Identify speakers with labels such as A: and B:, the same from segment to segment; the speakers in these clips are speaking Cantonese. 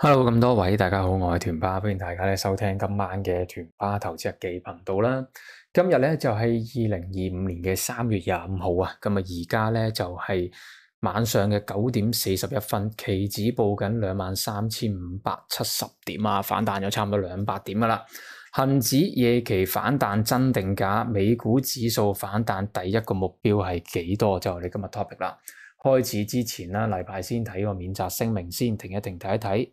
A: Hello，咁多位大家好，我係團爸，歡迎大家咧收聽今晚嘅團爸投資日記頻道啦。今日咧就係2025年嘅3月25號啊，咁啊而家咧就係晚上嘅9點41分，期指報緊23,570點啊，反彈咗差唔多200點噶啦。恒指夜期反彈真定假？美股指數反彈第一個目標係幾多？就係我哋今日 topic 啦。開始之前啦，例牌先睇個免責聲明先，停一停睇一睇。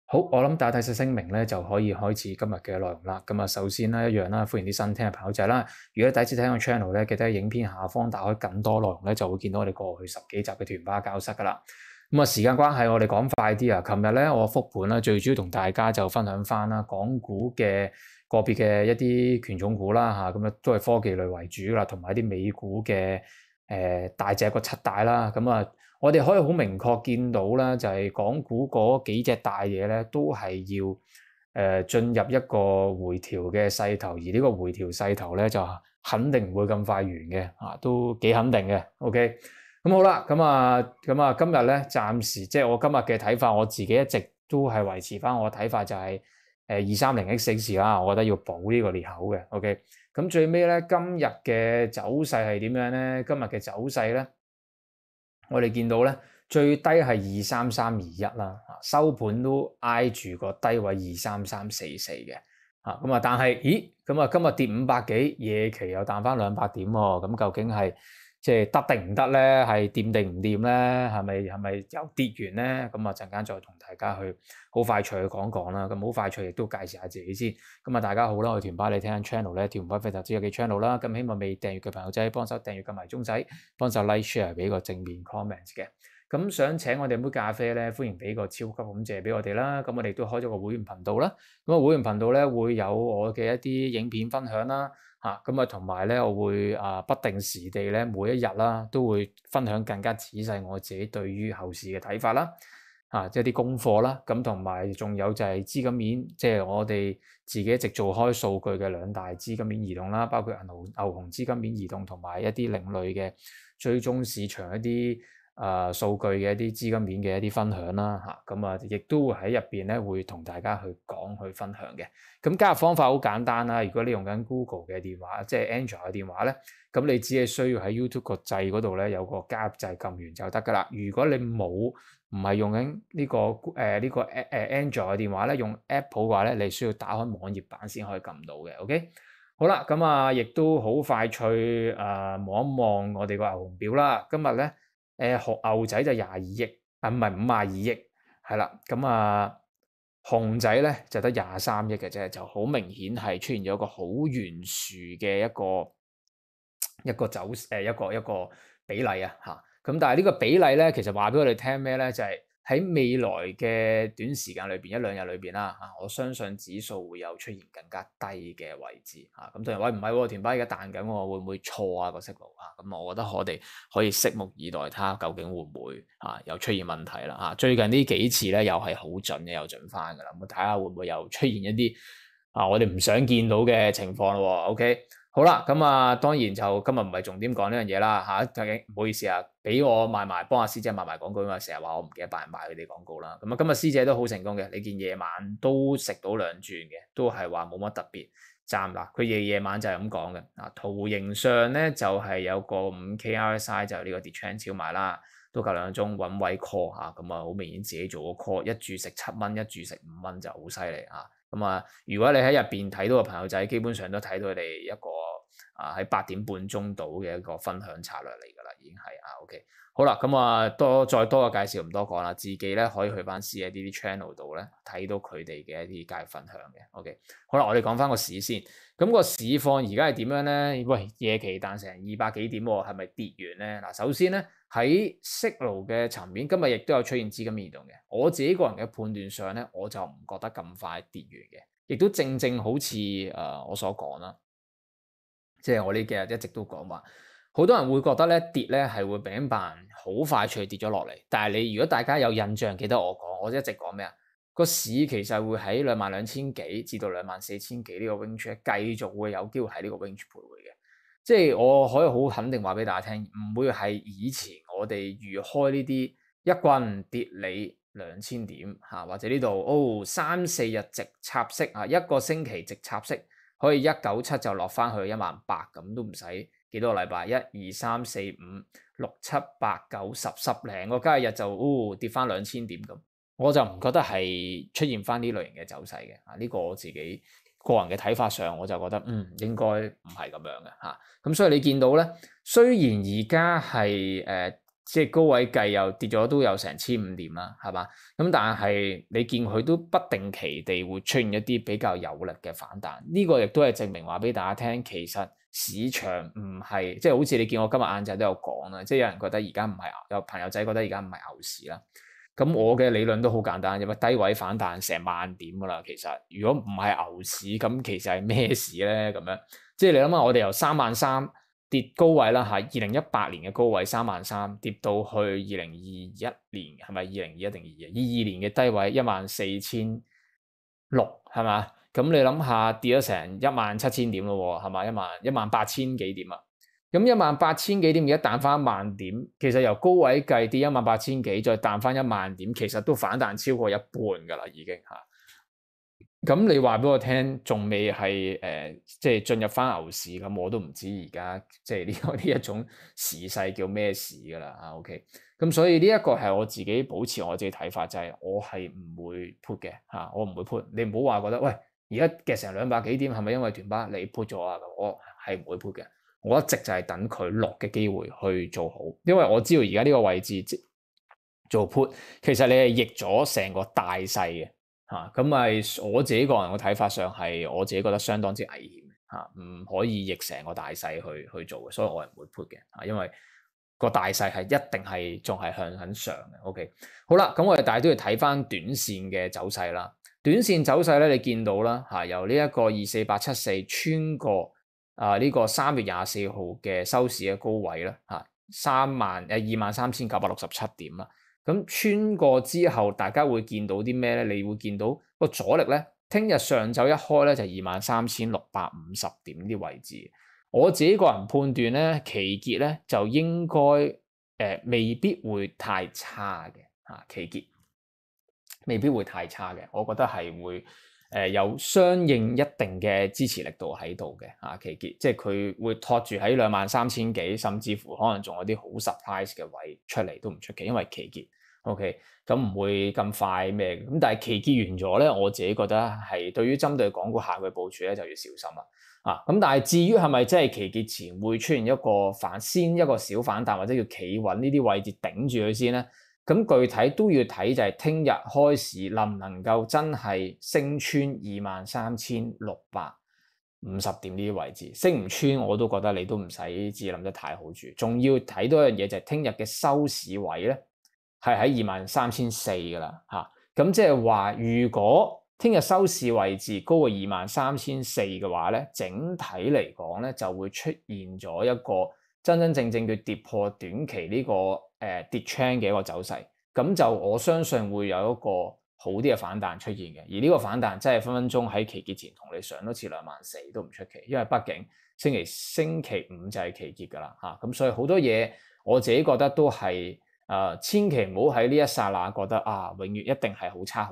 A: 好，我諗大體嘅聲明咧就可以開始今日嘅內容啦。咁啊，首先咧一樣啦，歡迎啲新聽嘅朋友仔啦。如果第一次聽個 channel 咧，記得喺影片下方打開更多內容咧，就會見到我哋過去10幾集嘅團爸教室噶啦。咁啊，時間關係，我哋講快啲啊。琴日咧我復盤啦，最主要同大家就分享翻啦，港股嘅個別嘅一啲權重股啦嚇，咁啊都係科技類為主啦，同埋一啲美股嘅大隻個7大啦，咁啊。我哋可以好明確見到啦，就係港股嗰幾隻大嘢咧，都係要進入一個回調嘅勢頭，而呢個回調勢頭咧就肯定唔會咁快完嘅，都幾肯定嘅。OK，咁好啦，咁啊今日咧暫時即係我今日嘅睇法，我自己一直都係維持翻我嘅睇法，就係230X4啦，我覺得要補呢個裂口嘅。OK，咁最尾咧今日嘅走勢係點樣咧？今日嘅走勢咧？我哋見到咧最低係23321啦，收盤都挨住個低位23344嘅，咁啊，但係咁啊今日跌500幾，夜期又彈翻200點喎，咁究竟係即係得定唔得咧？係掂定唔掂咧？係咪又跌完咧？咁啊陣間再同大家去好快脆去講講啦。咁好快脆亦都介紹下自己先。咁啊大家好啦，我係團爸，你聽緊 channel 咧，團爸費投資嘅 channel 啦。咁希望未訂閱嘅朋友仔幫手訂閱撳埋鐘仔，幫手 like share 俾個正面 comment 嘅。咁想請我哋杯咖啡咧，歡迎俾個超級感謝俾我哋啦。咁我哋都開咗個會員頻道啦。咁啊會員頻道咧會有我嘅一啲影片分享啦。咁啊同埋咧我會不定時地咧每一日啦都會分享更加仔細我自己對於後市嘅睇法啦。即係啲功課啦。咁同埋仲有就係資金面，即係我哋自己一直做開數據嘅2大資金面移動啦，包括牛熊資金面移動同埋一啲另類嘅追蹤市場一啲數據嘅一啲資金面嘅一啲分享啦。咁啊亦都會喺入邊咧會同大家去講去分享嘅。咁加入方法好簡單啦。如果你用緊 Google 嘅電話，即係 Android 嘅電話咧，咁你只係需要喺 YouTube 個掣嗰度咧有個加入掣，撳完就得噶啦。如果你唔係用緊呢個Android 嘅電話咧，用 Apple 嘅話咧，你需要打開網頁版先可以撳到嘅。OK，好啦，咁啊亦都好快脆望一望我哋個牛熊表啦。今日咧牛仔就22億，唔係52億，係啦。咁啊熊仔咧就得23億嘅啫，就好明顯係出現咗一個好懸殊嘅一個比例啊嚇。咁但係呢個比例咧，其實話俾我哋聽咩咧？就係喺未來嘅短時間裏邊1-2日裏邊啦，我相信指數會有出現更加低嘅位置嚇。咁當然喂唔係喎，團爸而家彈緊喎，會唔會錯啊個息路啊？咁我覺得我哋可以拭目以待，睇下究竟會唔會又出現問題啦嚇。最近呢幾次咧又係好準嘅，又準翻噶啦。咁睇下會唔會又出現一啲我哋唔想見到嘅情況咯喎。OK。好啦，咁當然就今日唔係重點講呢樣嘢啦。究竟唔好意思啊，俾我幫阿師姐賣埋廣告，因為成日話我唔記得幫人賣佢哋廣告啦。咁今日師姐都好成功嘅，你見夜晚都食到2轉嘅，都係話冇乜特別站啦。佢夜晚就係咁講嘅。圖形上咧就係有個5K RSI 就係呢個跌穿超賣啦，都夠2個鐘揾位 call 咁好明顯自己做個 call，一注食7蚊，一注食5蚊就好犀利咁如果你喺入邊睇到個朋友仔，基本上都睇到佢哋一個喺8點半鐘到嘅一個分享策略嚟㗎啦，已經係OK。好啦，咁再多嘅介紹唔多講啦，自己咧可以去翻 C 一啲 channel 度咧睇到佢哋嘅一啲介分享嘅。OK，好啦，我哋講翻個市先。咁個市況而家係點樣咧？喂，夜期彈成200幾點喎，係咪跌完咧？嗱，首先咧喺息路嘅層面，今日亦都有出現資金移動嘅。我自己個人嘅判斷上咧，我就唔覺得咁快跌完嘅，亦都正好似我所講啦。即係我呢幾日一直都講話，好多人會覺得咧跌咧係會餅辦好快脆跌咗落嚟。但係你如果大家有印象，記得我一直講咩啊？個市其實會喺22,000幾至到24,000幾呢個 range 繼續會有機會喺呢個 range 徘徊嘅。即係我可以好肯定話俾大家聽，唔會係以前我哋預開呢啲一棍跌你2000點嚇，或者呢度3-4日直插息啊，一個星期直插息可以197就落翻去18000咁，都唔使幾多個禮拜，1、2、3、4、5、6、7、8、9、10，十零個交易日就跌翻2000點咁，我就唔覺得係出現翻呢類型嘅走勢嘅啊，呢個我自己個人嘅睇法上，我就覺得應該唔係咁樣嘅嚇。咁所以你見到咧，雖然而家係即係高位計又跌咗都有成1500點啦，係嘛？咁但係你見佢都不定期地會出現一啲比較有力嘅反彈，呢個亦都係證明話俾大家聽，其實市場唔係即係好似你見我今日晏晝都有講啦，即係有人覺得而家唔係有朋友仔覺得而家唔係牛市啦。咁我嘅理論都好簡單，因為低位反彈成萬點噶啦，其實如果唔係牛市，咁其實係咩事咧？咁樣即係你諗下，我哋由33000跌高位啦嚇，2018年嘅高位33000跌到去2021年係咪2021定22年嘅低位14600係嘛？咁你諗下跌咗成17000點咯喎，係嘛？18000幾點啊？咁18000幾點而家彈翻10000點，其實由高位計跌18000幾，再彈翻10000點，其實都反彈超過一半㗎啦，已經嚇。咁你話俾我聽，仲未係即係進入翻牛市咁，我都唔知而家即係呢一種時勢叫咩市㗎啦嚇。OK，咁所以呢一個係我自己保持我自己睇法，就係我係唔會 put 嘅嚇，我唔會 put。你唔好話覺得喂，而家嘅成200幾點係咪因為團巴你 put 咗啊？我係唔會 put 嘅。我一直就係等佢落嘅機會去做好，因為我知道而家呢個位置做 put， 其實你係逆咗成個大勢嘅嚇，咁咪我自己個人嘅睇法上係我自己覺得相當之危險嚇，唔可以逆成個大勢去做嘅，所以我係唔會 put 嘅嚇，因為個大勢係一定係仲係向緊上嘅。OK， 好啦，咁我哋大家都要睇翻短線嘅走勢啦。短線走勢咧，你見到啦嚇，由呢一個24874穿過。呢個3月24號嘅收市嘅高位啦，嚇23967點啦。咁穿過之後，大家會見到啲咩咧？你會見到個阻力咧，聽日上晝一開咧就23650點呢啲位置。我自己個人判斷咧，期結咧就應該未必會太差嘅嚇，期結未必會太差嘅，我覺得係會。有相應一定嘅支持力度喺度嘅嚇，期結即係佢會托住喺23000幾，甚至乎可能仲有啲好 surprise 嘅位出嚟都唔出奇，因為期結 OK 咁唔會咁快咩嘅。咁但係期結完咗咧，我自己覺得係對於針對港股下個部署咧就要小心啦。咁但係至於係咪真係期結前會出現一個小反彈或者叫企穩呢啲位置頂住佢先咧？咁具體都要睇就係聽日開市能唔能夠真係升穿23650點呢啲位置，升唔穿我都覺得你都唔使自諗得太好住。仲要睇多一樣嘢就係聽日嘅收市位咧，係喺23400噶啦嚇。咁即係話，如果聽日收市位置高過23400嘅話咧，整體嚟講咧就會出現咗一個真真正正嘅跌破短期呢個跌 trend 嘅一個走勢，咁就我相信會有一個好啲嘅反彈出現嘅，而呢個反彈真係分分鐘喺期結前同你上多次24000都唔出奇，因為畢竟星期五就係期結㗎啦嚇，咁所以好多嘢我自己覺得都係千祈唔好喺呢一剎那覺得永遠一定係好差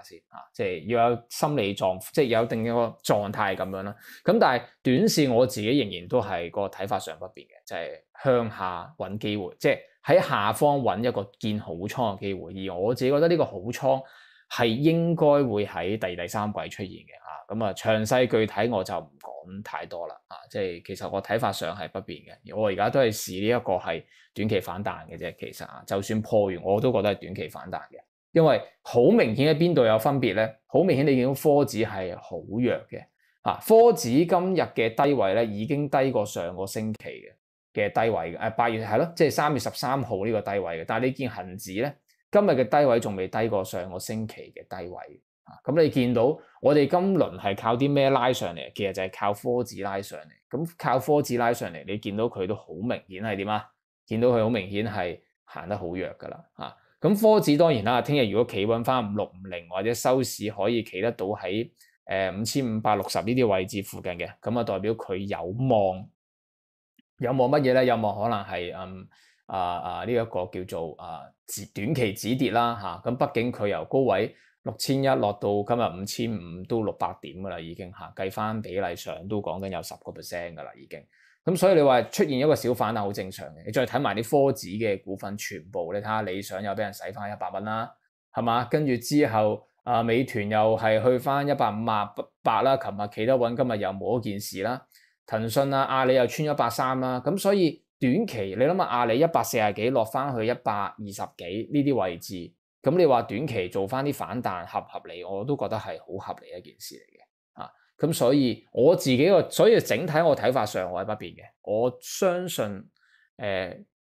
A: 先嚇，即係要有心理即係有一定嘅個狀態咁樣啦。咁但係短線我自己仍然都係個睇法上不變嘅，就係向下揾機會，即係喺下方揾一個見好倉嘅機會。而我自己覺得呢個好倉係應該會喺第二、第三季出現嘅嚇。咁詳細具體我就唔講太多啦即係其實我睇法上係不變嘅。我而家都係視呢一個係短期反彈嘅啫。其實就算破完我都覺得係短期反彈嘅，因為好明顯喺邊度有分別咧？好明顯你見到科指係好弱嘅科指今日嘅低位咧已經低過上個星期嘅低位嘅8月係咯，即係3月13號呢個低位嘅。但係你見恒指咧今日嘅低位仲未低過上個星期嘅低位咁你見到我哋今輪係靠啲咩拉上嚟？其實就係靠科指拉上嚟。咁靠科指拉上嚟，你見到佢都好明顯係點啊？見到佢好明顯係行得好弱㗎啦咁科指當然啦，聽日如果企穩翻5650或者收市可以企得到喺5560呢啲位置附近嘅，咁代表佢有望乜嘢咧？有望可能係呢一個叫做短期止跌啦嚇。咁畢竟佢由高位6100落到今日5500都600點㗎啦，已經嚇計翻比例上都講緊有10% 㗎啦，已經。咁所以你話出現一個小反彈好正常嘅。你再睇埋啲科指嘅股份，全部你睇下理想又俾人洗翻100蚊啦，係嘛？跟住之後美團又係去翻158啦，琴日企得穩，今日又冇一件事啦。騰訊阿里又穿130啦，咁所以短期你諗下阿里140幾落翻去120幾呢啲位置，咁你話短期做翻啲反彈合唔合理？我都覺得係好合理一件事嚟嘅。咁所以我自己所以整體我睇法上我係不變嘅。我相信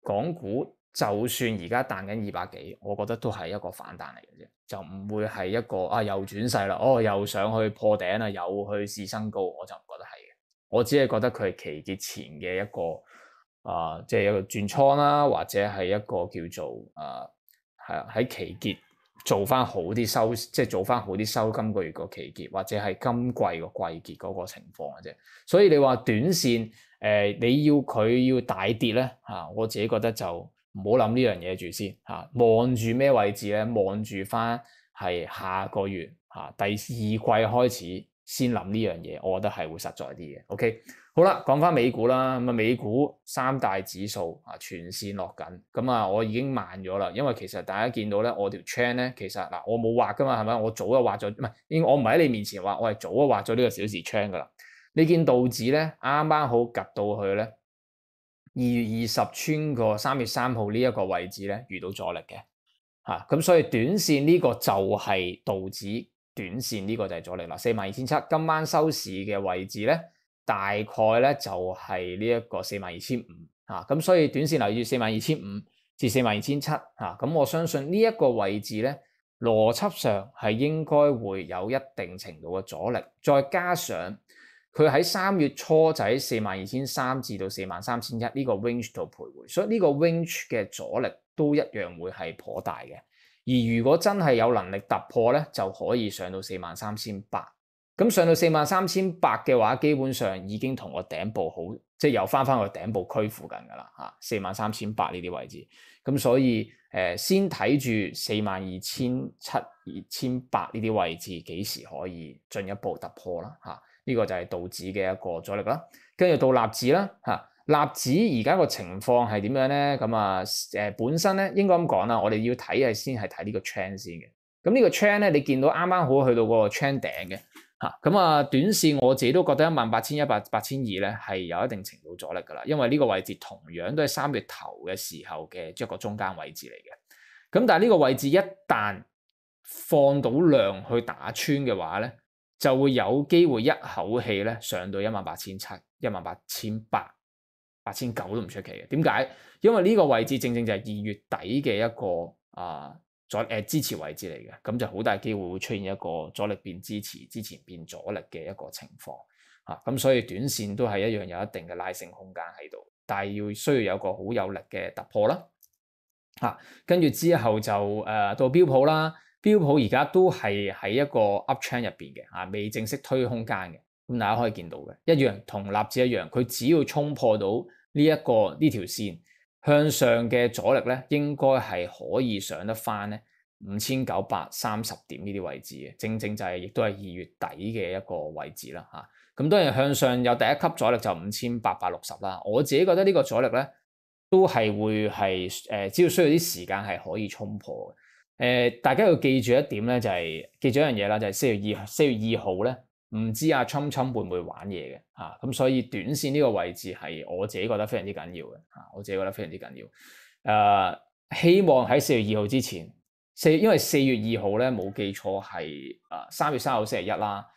A: 港股就算而家彈緊200幾，我覺得都係一個反彈嚟嘅啫，就唔會係一個又轉勢啦，又上去破頂啦，又去試新高，我就唔覺得係嘅。我只係覺得佢係期結前嘅一個即係一個轉倉啦，或者係一個叫做喺期結做翻好啲收，即係做翻好啲收今個月個期結，或者係今季個季結嗰個情況嘅啫。所以你話短線你要佢要大跌咧我自己覺得就唔好諗呢樣嘢住先望住咩位置咧？望住翻係下個月第二季開始先諗呢樣嘢，我覺得係會實在啲嘅。OK。好啦，講翻美股啦，咁美股三大指數全線落緊，咁我已經慢咗啦，因為其實大家見到咧，我條 chain 咧，其實我冇畫噶嘛，係咪？我早就畫咗，我唔係喺你面前畫，我係早就畫咗呢個小時 chain 噶啦。你見道指咧，啱啱好夾到去咧2月20穿過3月3號呢一個位置咧，遇到阻力嘅咁所以短線呢個就係道指短線呢個就係阻力啦，42,700今晚收市嘅位置咧。大概咧就係呢一個42,500咁所以短線留意42,500至42,700咁我相信呢一個位置咧，邏輯上係應該會有一定程度嘅阻力，再加上佢喺3月初就喺42,300至到43,100呢個 range 度徘徊，所以呢個 range 嘅阻力都一樣會係頗大嘅。而如果真係有能力突破咧，就可以上到43,800。咁上到43,800嘅話，基本上已經同個頂部好，即係又翻個頂部區附近噶啦43,800呢啲位置。咁所以先睇住42,700、2,800呢啲位置幾時可以進一步突破啦呢個就係道指嘅一個阻力啦。跟住到納指啦納指而家個情況係點樣咧？咁本身咧應該咁講啦，我哋要睇先係睇呢個 trend 先嘅。咁呢個 trend 咧，你見到啱啱好去到個 trend 頂嘅。短線我自己都覺得18,100、8,200咧係有一定程度阻力噶啦，因為呢個位置同樣都係3月頭嘅時候嘅一個中間位置嚟嘅。咁但係呢個位置一旦放到量去打穿嘅話咧，就會有機會一口氣咧上到18,700、18,800、8,900都唔出奇嘅。點解？因為呢個位置正正就係2月底嘅一個支持位置嚟嘅，咁就好大機會會出現一個阻力變支持，之前變阻力嘅一個情況咁所以短線都係一樣有一定嘅拉升空間喺度，但係需要有個好有力嘅突破啦跟住之後就到標普啦，標普而家都係喺一個 up trend 入邊嘅未正式推空間嘅，咁大家可以見到嘅一樣同納指一樣，佢只要衝破到呢條線。向上嘅阻力咧，應該係可以上得翻咧5,930點呢啲位置嘅，正正就係亦都係2月底嘅一個位置啦咁當然向上有第一級阻力就5,860啦。我自己覺得呢個阻力咧都係會係只要需要啲時間係可以衝破嘅。大家要記住一點咧，就係記住一樣嘢啦，就係4月2號咧。唔知Trump 會唔會玩嘢嘅咁所以短線呢個位置係我自己覺得非常之緊要嘅我自己覺得非常之緊要。希望喺4月2號之前，因為4月2號咧冇記錯係3月3號星期一啦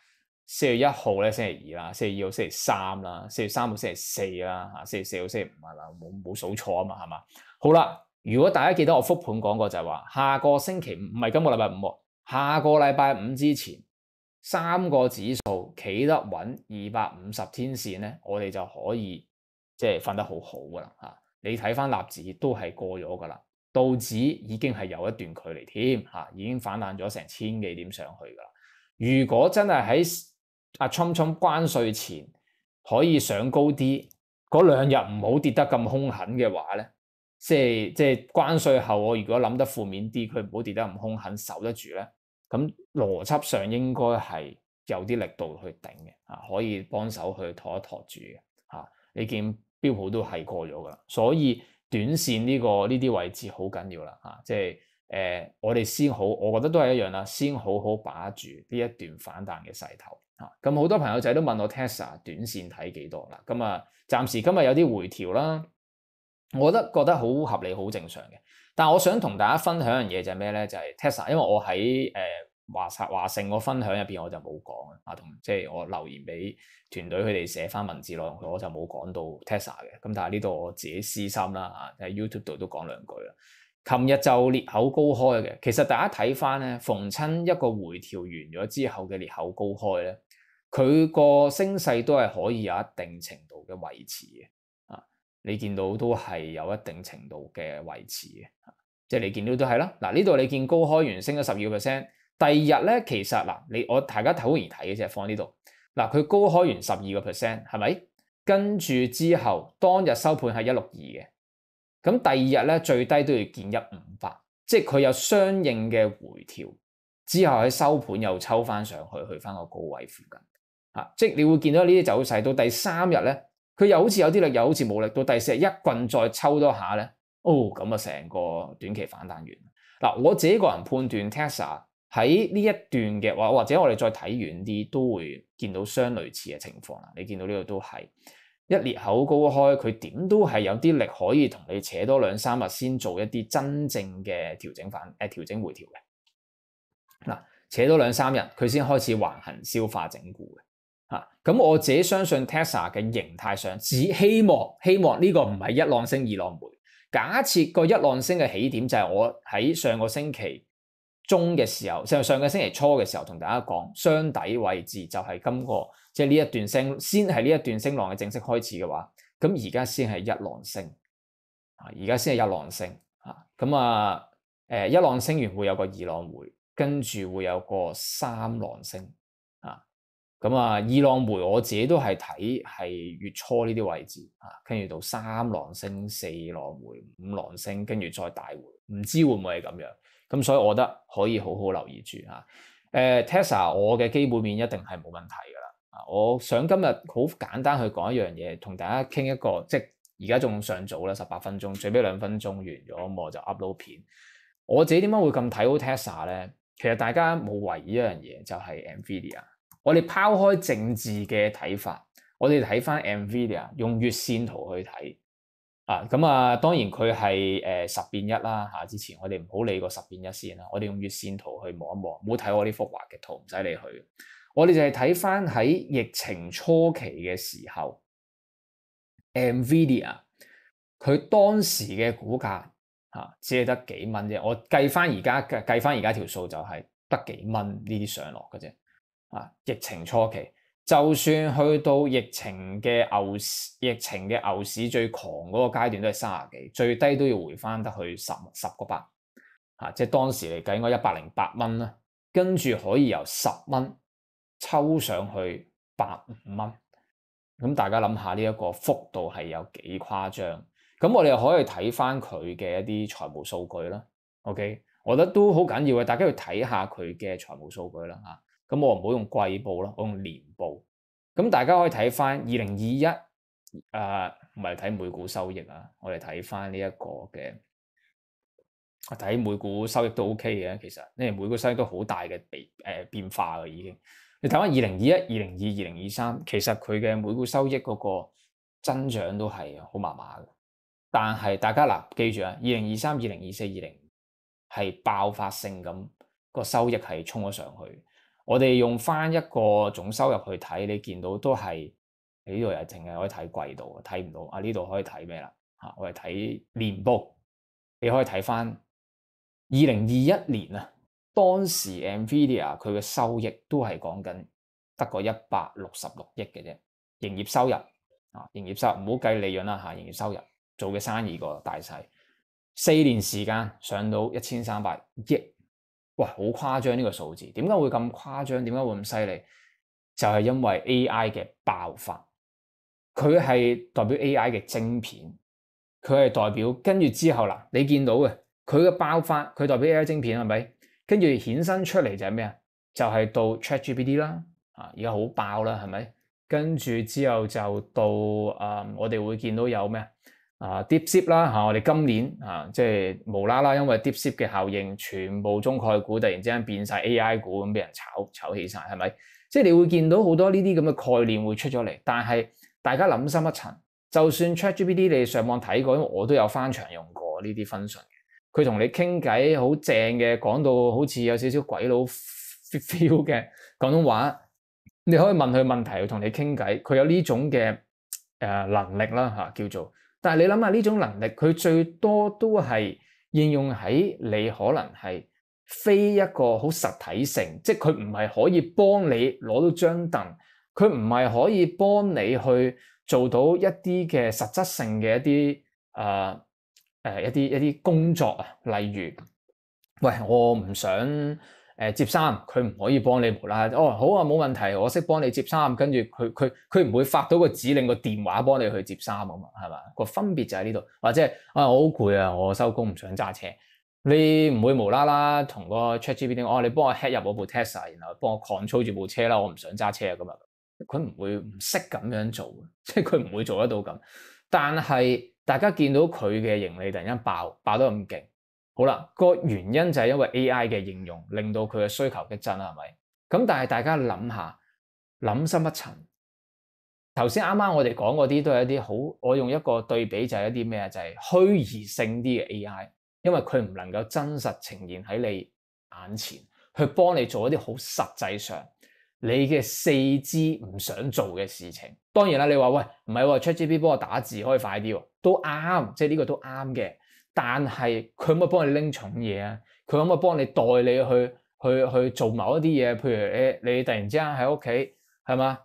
A: ，4月1號咧星期二啦，4月2號星期三啦，4月3號星期四啦4月4號星期五啦，冇數錯啊嘛係嘛？好啦，如果大家記得我復盤講過就係話，下個星期五唔係今個禮拜五，下個禮拜五之前。3個指數企得穩250天線咧，我哋就可以即係瞓得好好噶啦你睇翻納指都係過咗噶啦，道指已經係有一段距離添已經反彈咗成1000幾點上去噶啦。如果真係喺Trump 關稅前可以上高啲，嗰2日唔好跌得咁兇狠嘅話咧，即係關稅後，我如果諗得負面啲，佢唔好跌得咁兇狠，守得住咧，咁邏輯上應該係有啲力度去頂嘅，可以幫手去托一托住嘅，你見標普都係過咗噶啦，所以短線呢啲位置好緊要啦，即係我哋先好，我覺得都係一樣啦，先好好把握住呢一段反彈嘅勢頭，咁好多朋友仔都問我 Tesla 短線睇幾多啦，咁啊暫時今日有啲回調啦。我覺得好合理好正常嘅，但係我想同大家分享一樣嘢就係咩咧？就係 Tesla，因為我喺華盛個分享入邊我就冇講啊，同即係我留言俾團隊佢哋寫翻文字內容，我就冇講到 Tesla 嘅。咁但係呢度我自己私心啦喺 YouTube 度都講兩句啦。琴日就裂口高開嘅，其實大家睇翻咧，逢親一個回調完咗之後嘅裂口高開咧，佢個升勢都係可以有一定程度嘅維持嘅。你見到都係有一定程度嘅維持嘅，即係你見到都係啦。嗱，呢度你見高開完升咗12%，第二日咧其實嗱，大家好容易睇嘅啫，放呢度嗱，佢高開完12%係咪？跟住之後當日收盤係162嘅，咁第二日咧最低都要見158，即係佢有相應嘅回調之後喺收盤又抽翻上去翻個高位附近，即係你會見到呢啲走勢到第三日咧。佢又好似有啲力，又好似冇力。到第四日一棍再抽多下咧，咁啊成個短期反彈完。嗱，我自己個人判斷 Tesla 喺呢一段嘅或者我哋再睇遠啲，都會見到相類似嘅情況啦。你見到呢度都係一裂口高開，佢點都係有啲力可以同你扯多2-3日先做一啲真正嘅調整回調嘅。嗱，扯多2-3日，佢先開始橫行消化整固嘅。咁我自己相信 Tesla 嘅形態上，只希望呢個唔係一浪升二浪回。假設個一浪升嘅起點就係我喺上個星期中嘅時候，上個星期初嘅時候同大家講，雙底位置就係今個即係呢一段升，先係呢一段升浪嘅正式開始嘅話，咁而家先係一浪升，而家先係一浪升，咁一浪升完會有個二浪回，跟住會有個三浪升。咁二浪回我自己都係睇係月初呢啲位置，跟住到三浪升、四浪回、五浪升，跟住再大回，唔知會唔會係咁樣？咁所以我覺得可以好好留意住Tesla 我嘅基本面一定係冇問題噶啦。我想今日好簡單去講一樣嘢，同大家傾一個，即係而家仲尚早啦，18分鐘，最尾2分鐘完咗，咁我就 upload 片。我自己點解會咁睇好 Tesla 咧？其實大家冇懷疑一樣嘢，就係 Nvidia。我哋拋開政治嘅睇法，我哋睇翻 Nvidia 用月線圖去睇當然佢係10變1啦之前我哋唔好理個10變1先啦，我哋用月線圖去望一望，唔好睇我呢幅畫嘅圖，唔使理佢。我哋就係睇翻喺疫情初期嘅時候 ，Nvidia 佢當時嘅股價只係得幾蚊啫，我計翻而家條數就係得幾蚊呢啲上落嘅啫。疫情初期，就算去到疫情嘅牛市最狂嗰個階段都係30幾，最低都要回翻得去10個8，即係當時嚟計應該108蚊啦，跟住可以由10蚊抽上去85蚊，咁大家諗下呢一個幅度係有幾誇張？咁我哋又可以睇翻佢嘅一啲財務數據啦。OK， 我覺得都好緊要嘅，大家要睇下佢嘅財務數據啦。咁我唔好用季報啦，我用年報。咁大家可以睇翻2021，唔係睇每股收益啊，我哋睇翻呢一個嘅，睇每股收益都 OK 嘅。其實因為每股收益都好大嘅變化嘅已經。你睇翻2021、2022、2023，其實佢嘅每股收益嗰個增長都係好麻麻嘅。但係大家記住2023、2024、20係爆發性咁個收益係衝咗上去。我哋用翻一個總收入去睇，你見到都係呢度又淨係可以睇季度，睇唔到呢度可以睇咩啦？我哋睇年報，你可以睇翻2021年當時 Nvidia 佢嘅收益都係講緊得個166億嘅啫，營業收入營業收入唔好計利潤啦營業收入做嘅生意個大細，4年時間上到1300億。哇，好誇張呢個數字，點解會咁誇張？點解會咁犀利？就係因為 AI 嘅爆發，佢係代表 AI 嘅晶片佢係代表跟住之後啦，你見到嘅佢嘅爆發，佢代表 AI 晶片係咪？跟住衍生出嚟就係咩啊？就係到 ChatGPT 啦，而家好爆啦，係咪？跟住之後就到我哋會見到有咩DeepSeek 啦，我哋今年即係無啦啦，因為 DeepSeek 嘅效應，全部中概股突然之間變晒 AI 股咁，俾人炒起晒，係咪？即係你會見到好多呢啲咁嘅概念會出咗嚟，但係大家諗深一層，就算 ChatGPT 你上網睇過，因為我都有翻牆用過呢啲 function 嘅，佢同你傾偈好正嘅，講到好似有少少鬼佬 feel 嘅廣東話，你可以問佢問題，佢同你傾偈，佢有呢種嘅能力啦叫做。但係你諗下呢種能力，佢最多都係應用喺你可能係非一個好實體性，即係佢唔係可以幫你攞到張凳，佢唔係可以幫你去做到一啲嘅實質性嘅一啲一啲工作啊，例如，喂，我唔想接衫，佢唔可以幫你無啦啦，好啊，冇問題，我識幫你接衫，跟住佢唔會發到個指令個電話幫你去接衫啊嘛，係嘛？個分別就喺呢度，或者我好攰啊，我收工唔想揸車，你唔會無啦啦同個 ChatGPT 你幫我 hack 入我部 Tesla，然後幫我 control 住部車啦，我唔想揸車啊咁啊，佢唔會唔識咁樣做，即係佢唔會做得到咁。但係大家見到佢嘅盈利突然間爆得咁勁。好啦，個原因就係因為 AI 嘅應用令到佢嘅需求激增啦，係咪？咁但係大家諗下，諗深一層，頭先啱啱我哋講嗰啲都係一啲好，我用一個對比就係一啲咩啊？就係虛擬性啲嘅 AI，因為佢唔能夠真實呈現喺你眼前，去幫你做一啲好實際上你嘅四肢唔想做嘅事情。當然啦，你話喂唔係喎，ChatGPT 幫我打字可以快啲喎，都啱，即係呢個都啱嘅。但係佢可唔可以幫你拎重嘢啊？佢可唔可以幫你代你去做某一啲嘢？譬如你突然之間喺屋企係嘛？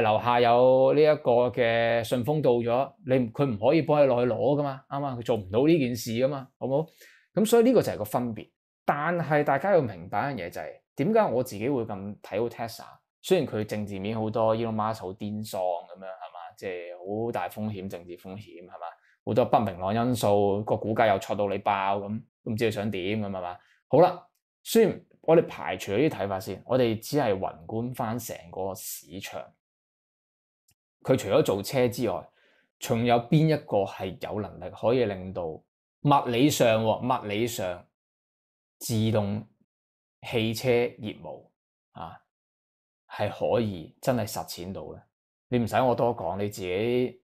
A: 樓下有呢一個嘅順豐到咗，佢唔可以幫你落去攞噶嘛？啱嘛？佢做唔到呢件事噶嘛？好唔好？咁所以呢個就係個分別。但係大家要明白一樣嘢就係點解我自己會咁睇好 Tesla？雖然佢政治面好多 Elon Musk 好癲喪咁樣係嘛？即係好大風險，政治風險係嘛？好多不明朗因素，個股價又挫到你爆咁，都唔知佢想點咁係嘛？好啦，雖然我哋排除咗啲睇法先，我哋只係宏觀翻成個市場，佢除咗做車之外，仲有邊一個係有能力可以令到物理上自動汽車業務係可以真係實踐到嘅？你唔使我多講，你自己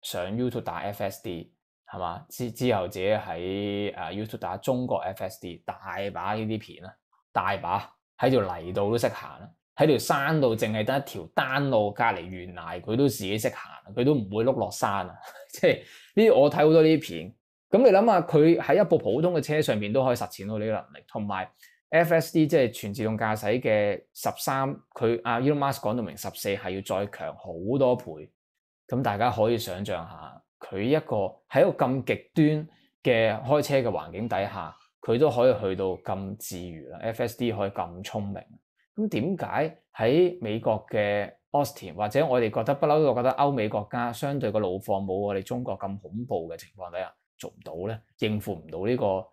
A: 上 YouTube 打 FSD 係嘛？之後自己喺YouTube 打中國 FSD， 大把呢啲片啊，大把喺條泥度都識行啦，喺條山度淨係得一條單路隔離懸崖，佢都自己識行，佢都唔會碌落山啊！即係呢啲我睇好多呢啲片，咁你諗下佢喺一部普通嘅車上邊都可以實踐到呢個能力，同埋 FSD 即係全自動駕駛嘅13，佢Elon Musk 講到明14係要再強好多倍。咁大家可以想象下，佢一個喺一個咁極端嘅開車嘅環境底下，佢都可以去到咁自如啦。FSD 可以咁聰明，咁點解喺美國嘅 Austin 或者我哋覺得不嬲都覺得歐美國家相對個路況冇我哋中國咁恐怖嘅情況底下做唔到咧，應付唔到呢個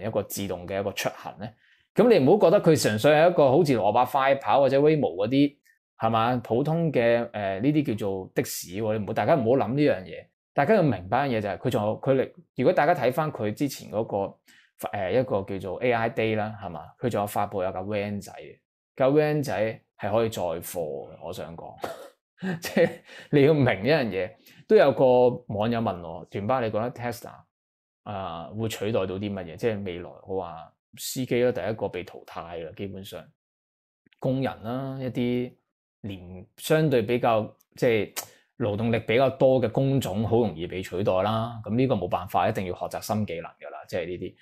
A: 一個自動嘅一個出行咧？咁你唔好覺得佢純粹係一個好似蘿蔔快跑或者 Waymo 嗰啲。係嘛？普通嘅呢啲叫做的士喎，大家唔好諗呢樣嘢。大家要明白一樣嘢就係佢仲有佢力。如果大家睇翻佢之前嗰個一個叫做 AI Day 啦，係嘛？佢仲有發布有架 van 仔，架 van 仔係可以載貨嘅。我想講，即係你要明一樣嘢。都有個網友問我：團爸，你覺得 Tesla 會取代到啲乜嘢？即係未來我話司機啦，第一個被淘汰啦，基本上工人啦，一啲。連相對比較即係勞動力比較多嘅工種，好容易被取代啦。咁呢個冇辦法，一定要學習新技能噶啦。即係呢啲，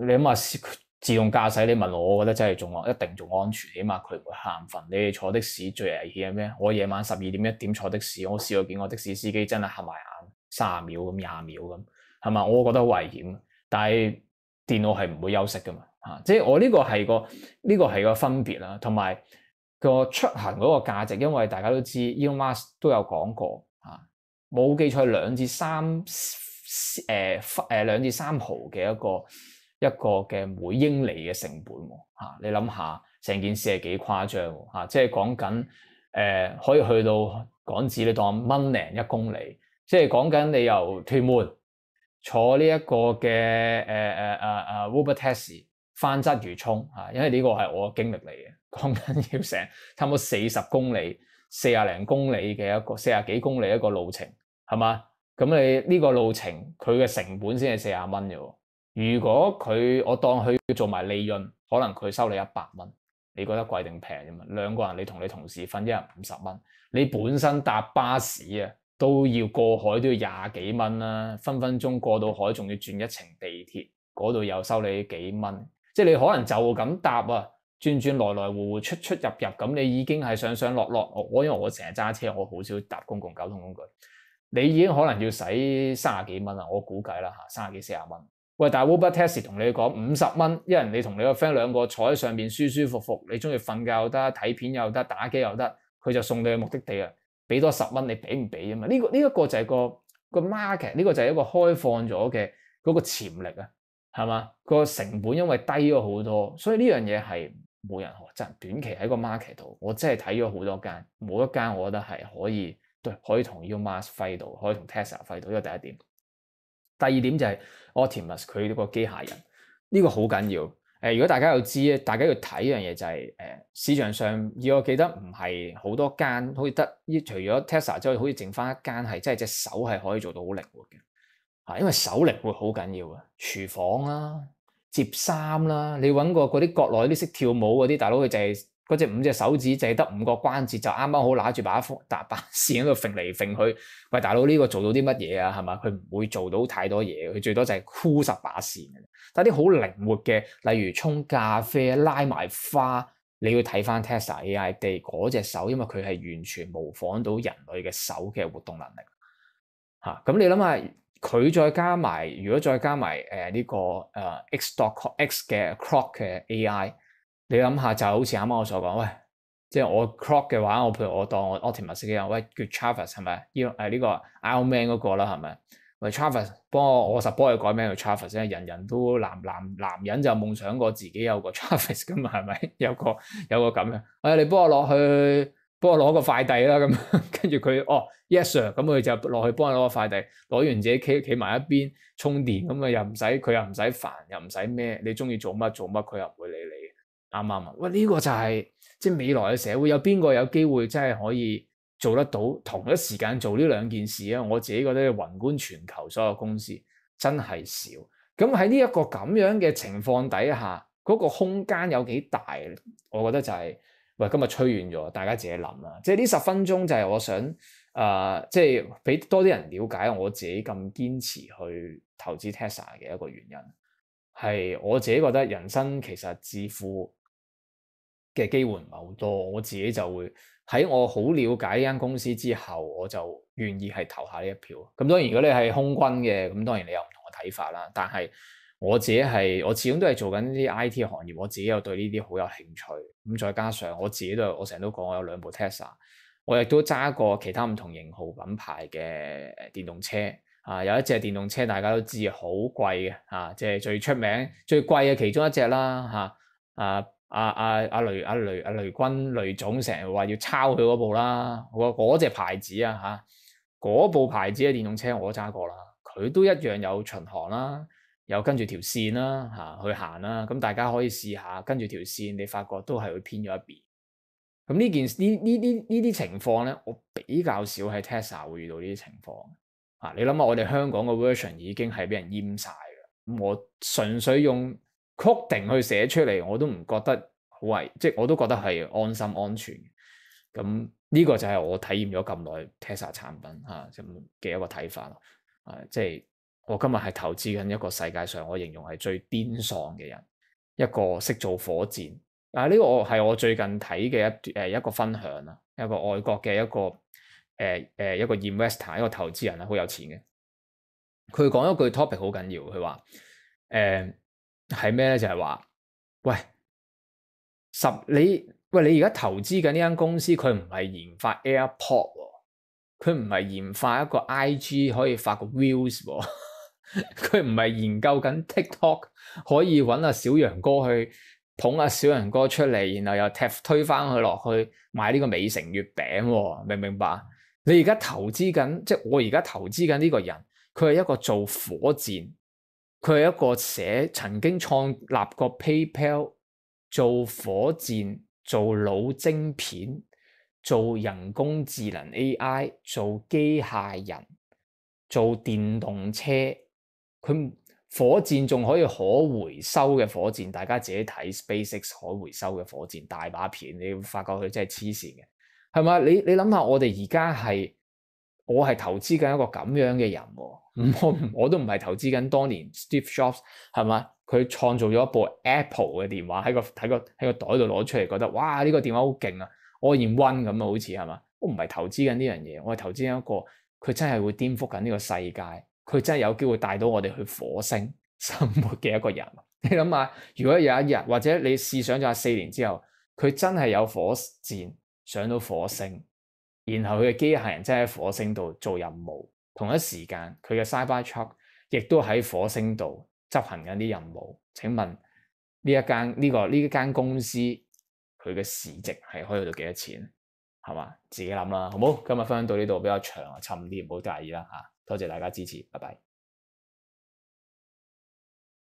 A: 你諗下自動駕駛，你問我，我覺得真係一定仲安全，起碼佢唔會瞌瞓。你哋坐的士最危險係咩？我夜晚12點1點坐的士，我試過見過的士司機真係合埋眼30秒咁20秒咁，係嘛？我覺得好危險。但係電腦係唔會休息噶嘛，即係我呢個係個分別啦，同埋。個出行嗰個價值，因為大家都知 Elon Musk 都有講過冇記錯2至3 2至3毫嘅一個嘅每英里嘅成本喎嚇，你諗下成件事係幾誇張喎嚇，即係講緊可以去到港紙你當1.01公里，即係講緊你由屯門坐呢一個嘅Uber Taxi 翻鰂魚涌嚇，因為呢個係我嘅經歷嚟嘅，講緊要成差唔多40公里、40零公里嘅一個40幾公里一個路程係嘛？咁你呢個路程佢嘅成本先係40蚊啫喎。如果我當佢做埋利潤，可能佢收你100蚊，你覺得貴定平啫嘛？兩個人你同你同事分一人50蚊，你本身搭巴士啊都要過海都要20幾蚊啦，分分鐘過到海仲要轉一程地鐵，嗰度又收你幾蚊，即係你可能就咁搭啊，轉來來回回出入咁，你已經係上落落。因為我成日揸車，我好少搭公共交通工具，你已經可能要使30幾蚊啦，我估計啦嚇，30幾40蚊。喂，但係 Uber Taxi 同你講50蚊，一人你同你個 friend 兩個坐喺上邊舒舒服服，你中意瞓覺又得，睇片又得，打機又得，佢就送你去目的地啊！俾多10蚊，你俾唔俾啊嘛？呢一個就係個 market，呢個就係一個開放咗嘅嗰個潛力啊，係嘛？個成本因為低咗好多，所以呢樣嘢係冇人學。真短期喺個 market 度，我真係睇咗好多間，冇一間我覺得係可以同 Elon Musk 揮到，可以同 Tesla 揮到。呢個第一點。第二點就係 Optimus 佢呢個機械人，呢個好緊要。如果大家有知咧，大家要睇一樣嘢就係市場上，我記得唔係好多間，好似得除咗 Tesla 之外，好似剩翻一間係真係隻手係可以做到好靈活嘅嚇，因為手靈活好緊要啊。廚房啦、摺衫啦，你揾個嗰啲國內啲識跳舞嗰啲大佬，佢就係嗰隻5隻手指，就係得5個關節，就啱啱好揦住把線喺度揈嚟揈去。喂，大佬呢個做到啲乜嘢啊？係嘛？佢唔會做到太多嘢，佢最多就係箍實把線嘅。但係啲好靈活嘅，例如沖咖啡、拉埋花，你要睇翻 Tesla AI Day 嗰隻手，因為佢係完全模仿到人類嘅手嘅活動能力嚇。咁你諗下，佢再加埋，如果再加埋呢個X 嘅 Clock 嘅 AI。你諗下就好似啱啱我所講，喂，即係我 Clock 嘅話，譬如我當我 Optimus 嘅人，喂叫 Travis 係咪？呢個 Iron Man 嗰個啦係咪？喂 Travis 幫我實幫佢改名叫 Travis，因為人人都男人就夢想過自己有個 Travis 㗎嘛係咪？有個咁樣，你幫我攞個快遞啦咁，跟住佢yes sir，咁佢就落去幫佢攞個快遞，攞完自己企埋一邊充電，咁啊佢又唔使煩，又唔使咩，你中意做乜，佢又唔會理你。啱啱啊！喂，呢個就係即係未來嘅社會，有邊個有機會真係可以做得到同一時間做呢兩件事啊？我自己覺得宏觀全球所有公司真係少。咁喺呢一個咁樣嘅情況底下，嗰個空間有幾大？我覺得就係喂，今日吹遠咗，大家自己諗啦。即係呢10分鐘就係我想即係俾多啲人了解我自己咁堅持去投資 Tesla 嘅一個原因，係我自己覺得人生其實致富嘅機會唔係好多，我自己就會喺我好了解呢間公司之後，我就願意係投下呢一票。咁當然如果你係空軍嘅，咁當然你有唔同嘅睇法啦。但係我自己我始終都係做緊啲 IT 行業，我自己又對呢啲好有興趣。咁再加上我自己我成日都講我有2部 Tesla，我亦都揸過其他唔同型號品牌嘅電動車。有一隻電動車大家都知好貴嘅，即係最出名、最貴嘅其中一隻啦，雷軍雷總成日話要抄佢嗰部啦，嗰隻牌子嗰部牌子嘅電動車我都揸過啦，佢都一樣有巡航啦，有跟住條線啦去行啦，咁大家可以試下跟住條線，你發覺都係會偏咗一邊。咁呢啲情況咧，我比較少喺 Tesla 會遇到呢啲情況。你諗下，我哋香港嘅 version 已經係俾人閹晒嘅，咁我純粹用 coding 去寫出嚟，我都唔覺得好即係我都覺得係安心安全嘅。咁呢個就係我體驗咗咁耐 Tesla 產品嘅一個睇法咯。即係我今日係投資緊一個世界上我形容係最癲喪嘅人，一個識做火箭。呢個係我最近睇嘅一個分享啦，一個外國嘅一個 investor， 一個投資人好有錢嘅。佢講一句 topic 好緊要，佢話係咩咧？就係話喂，你而家投資緊呢間公司，佢唔係研發 AirPod，佢唔係研發一個 IG 可以發個 views 佢唔係研究緊 TikTok 可以揾阿小楊哥去捧阿小楊哥出嚟，然後又推翻佢落去買呢個美城月餅喎，明唔明白？你而家投資緊，即係我而家投資緊呢個人，佢係一個做火箭，佢係一個曾經創立過 PayPal 做火箭、做腦晶片、做人工智能 AI、做機械人、做電動車。佢火箭仲可以可回收嘅火箭，大家自己睇 SpaceX 可回收嘅火箭大把片，你會發覺佢真係黐線嘅，係嘛？你諗下，我係投資緊一個咁樣嘅人喎，我都唔係投資緊當年 Steve Jobs 係嘛？佢創造咗一部 Apple 嘅電話喺個袋度攞出嚟，覺得哇呢個電話好勁啊，all in one咁啊，好似係嘛？我唔係投資緊呢樣嘢，我係投資緊一個佢真係會顛覆緊呢個世界，佢真係有機會帶到我哋去火星生活嘅一個人。你諗下，如果有一日或者你試想咗4年之後，佢真係有火箭上到火星。然後佢嘅機械人真係喺火星度做任務，同一時間佢嘅 Cybertruck 亦都喺火星度執行緊啲任務。請問呢間公司佢嘅市值係可以去到幾多錢？係嘛？自己諗啦，好冇？今日分享到呢度比較長啊，沉啲，唔好介意啦嚇。多謝大家支持，拜拜。